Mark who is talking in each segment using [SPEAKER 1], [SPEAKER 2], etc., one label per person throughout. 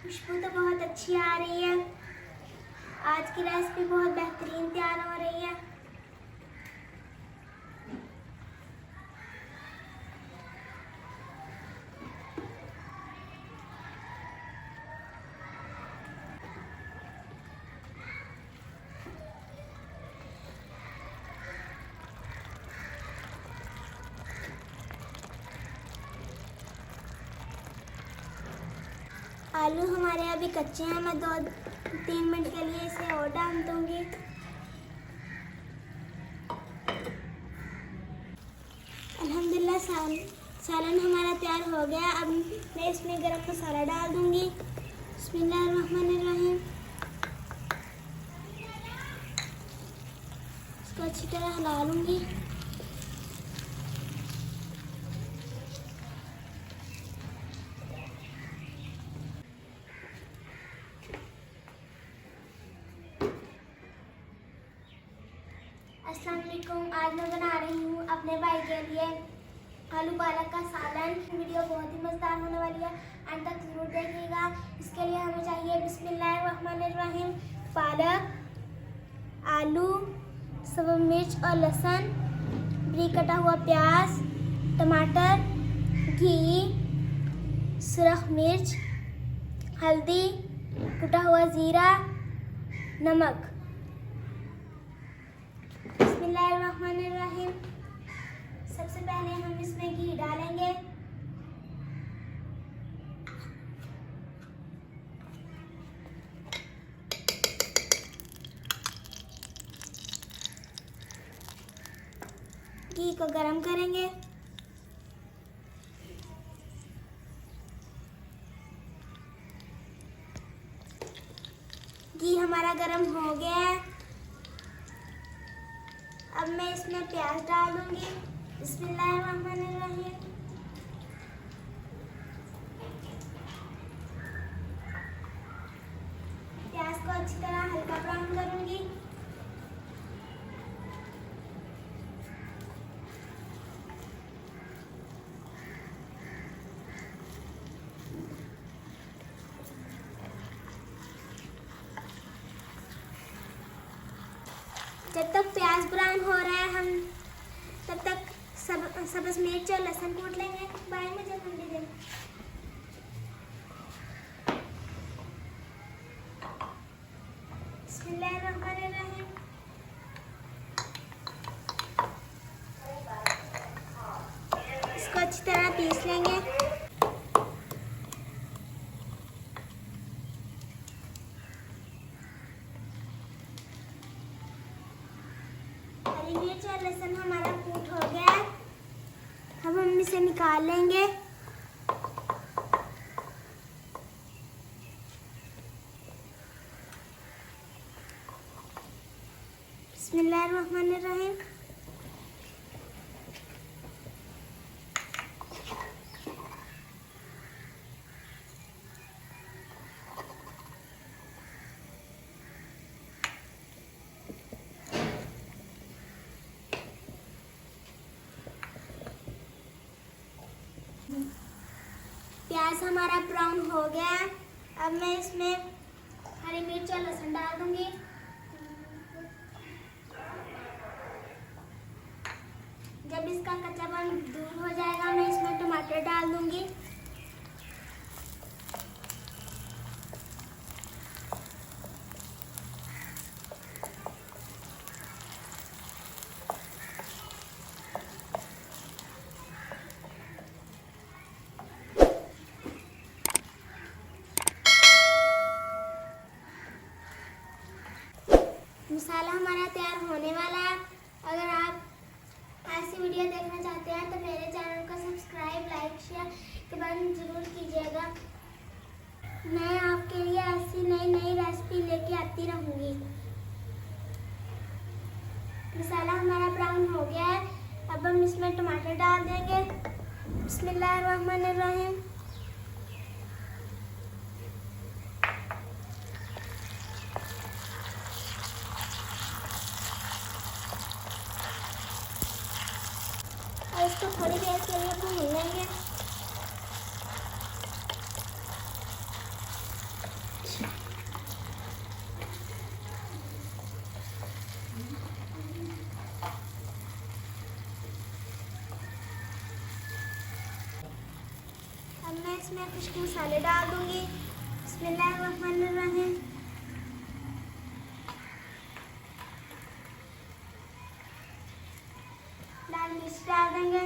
[SPEAKER 1] खुशबू तो बहुत अच्छी आ रही है। आज की रेसिपी बहुत बेहतरीन तैयार हो रही है। आलू हमारे अभी कच्चे हैं। मैं 2-3 मिनट के लिए इसे और डाल दूंगी। अल्हम्दुलिल्लाह सालन हमारा तैयार हो गया। अब मैं इसमें गरम मसाला डाल दूंगी। बिस्मिल्लाहिर्रहमानिर्रहीम। इसको अच्छी तरह हिला लूंगी। अस्सलाम वालेकुम। आज मैं बना रही हूँ अपने भाई के लिए आलू पालक का सालन। वीडियो बहुत ही मज़ेदार होने वाली है, अंत तक जरूर देखिएगा। इसके लिए हमें चाहिए बिस्मिल्लाहिर्रहमानिर्रहीम पालक, आलू, सब मिर्च और लहसुन, बारीक कटा हुआ प्याज, टमाटर, घी, सुरख मिर्च, हल्दी, कुटा हुआ ज़ीरा, नमक। बिस्मिल्लाहिर्रहमानिर्रहीम। सबसे पहले हम इसमें घी डालेंगे। घी को गरम करेंगे। घी हमारा गरम हो गया है। अब मैं इसमें प्याज डाल दूंगी। बिस्मिल्लाहिर्रहमानिर्रहीम। प्याज को अच्छी तरह हल्का ब्राउन करूंगी। जब तक प्याज ब्राउन हो रहा है हम तब तक सब्ज़ मिर्च और लहसुन कूट लेंगे। भाई मुझे ठंडी दे। बिस्मिल्लाहिर्रहमानिर्रहीम। इसको अच्छी तरह पीस लेंगे। हरी मिर्च और लहसुन हमारा कूट हो गया है। अब हम इसे निकाल लेंगे। बिस्मिल्लाहिर्रहमानिर्रहीम। प्याज हमारा ब्राउन हो गया है। अब मैं इसमें हरी मिर्च और लहसुन डाल दूंगी। जब इसका कच्चापन दूर हो जाएगा मैं इसमें टमाटर डाल दूंगी। मसाला हमारा तैयार होने वाला है। अगर आप ऐसी वीडियो देखना चाहते हैं तो मेरे चैनल को सब्सक्राइब, लाइक, शेयर के बटन जरूर कीजिएगा। मैं आपके लिए ऐसी नई नई रेसिपी लेके आती रहूँगी। मसाला हमारा ब्राउन हो गया है। अब हम इसमें टमाटर डाल देंगे। बिस्मिल्लाहिर्रहमानिर्रहीम। और इसको थोड़ी देर के लिए भून लेंगे। इसमें कुछ मसाले डाल दूंगी। बिस्मिल्लाहिर्रहमानिर्रहीम। लाल मिर्च डाल देंगे,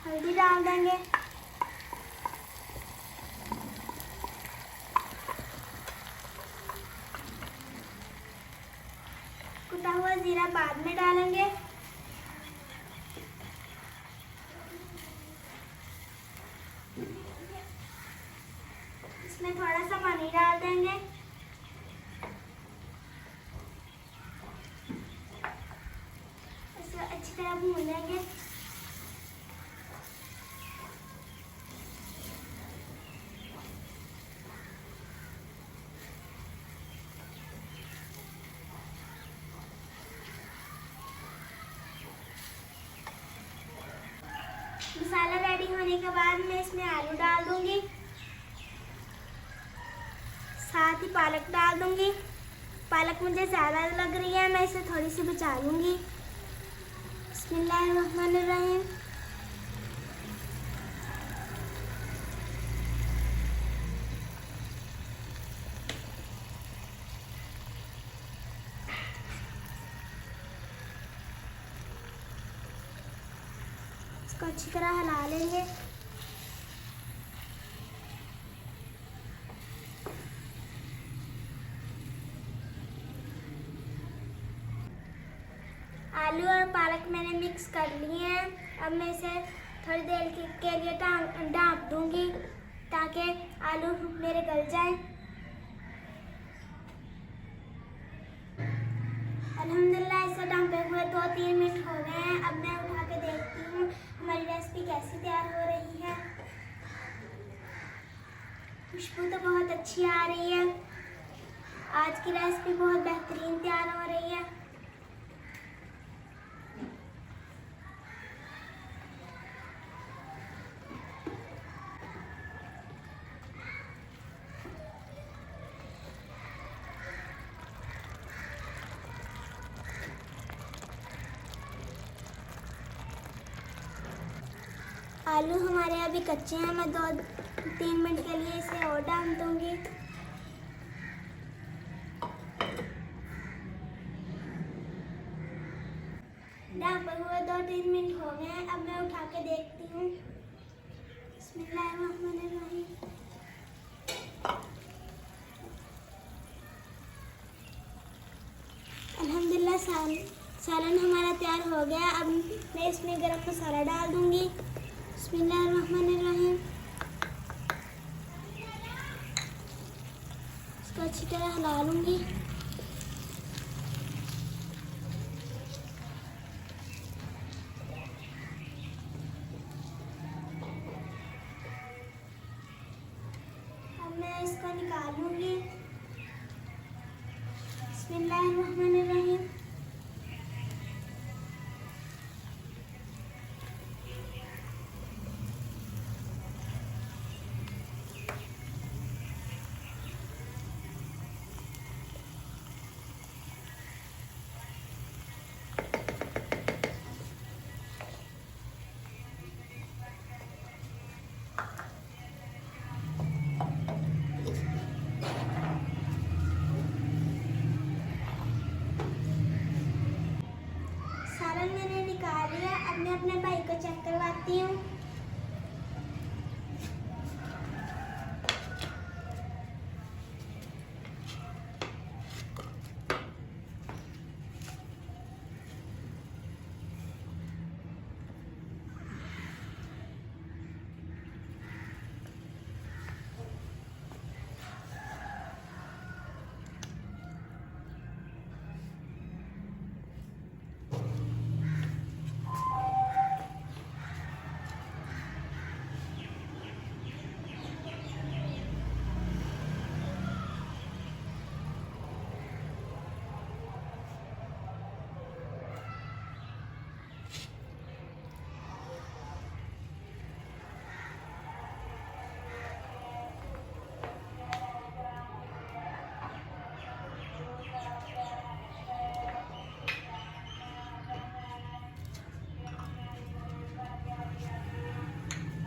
[SPEAKER 1] हल्दी डाल देंगे, कुटा हुआ जीरा बाद में डालेंगे। इसमें थोड़ा सा पानी डाल देंगे। इसे अच्छी तरह भून लेंगे। मसाला रेडी होने के बाद मैं इसमें आलू डाल दूंगी, साथ ही पालक डाल दूंगी। पालक मुझे ज़्यादा लग रही है, मैं इसे थोड़ी सी बचा लूंगी। बिस्मिल्लाहिर्रहमानिर्रहीम। इसको अच्छी तरह हिला लेंगे। आलू और पालक मैंने मिक्स कर लिए हैं। अब मैं इसे थोड़ी देर के लिए ढाँप दूंगी ताकि आलू मेरे गल जाएं। अल्हम्दुलिल्लाह इसे ढाँपे हुए 2-3 मिनट हो गए हैं। अब मैं उठा के देखती हूँ हमारी रेसिपी कैसी तैयार हो रही है। खुशबू तो बहुत अच्छी आ रही है। आज की रेसिपी बहुत बेहतरीन तैयार हो रही है। आलू हमारे अभी कच्चे हैं। मैं 2-3 मिनट के लिए इसे और डाल दूंगी। ढाँपे हुए 2-3 मिनट हो गए हैं। अब मैं उठा के देखती हूँ। बिस्मिल्लाहिर्रहमानिर्रहीम। अल्हम्दुलिल्लाह सालन हमारा तैयार हो गया। अब मैं इसमें गरम मसाला डाल दूंगी। बिस्मिल्लाहिर्रहमानिर्रहीम। इसको अच्छी तरह हिला लूंगी। अब मैं इसको निकाल लूंगी। बिस्मिल्लाहिर्रहमानिर्रहीम। मैंने निकाल लिया। अब मैं अपने भाई को चेक करवाती हूँ।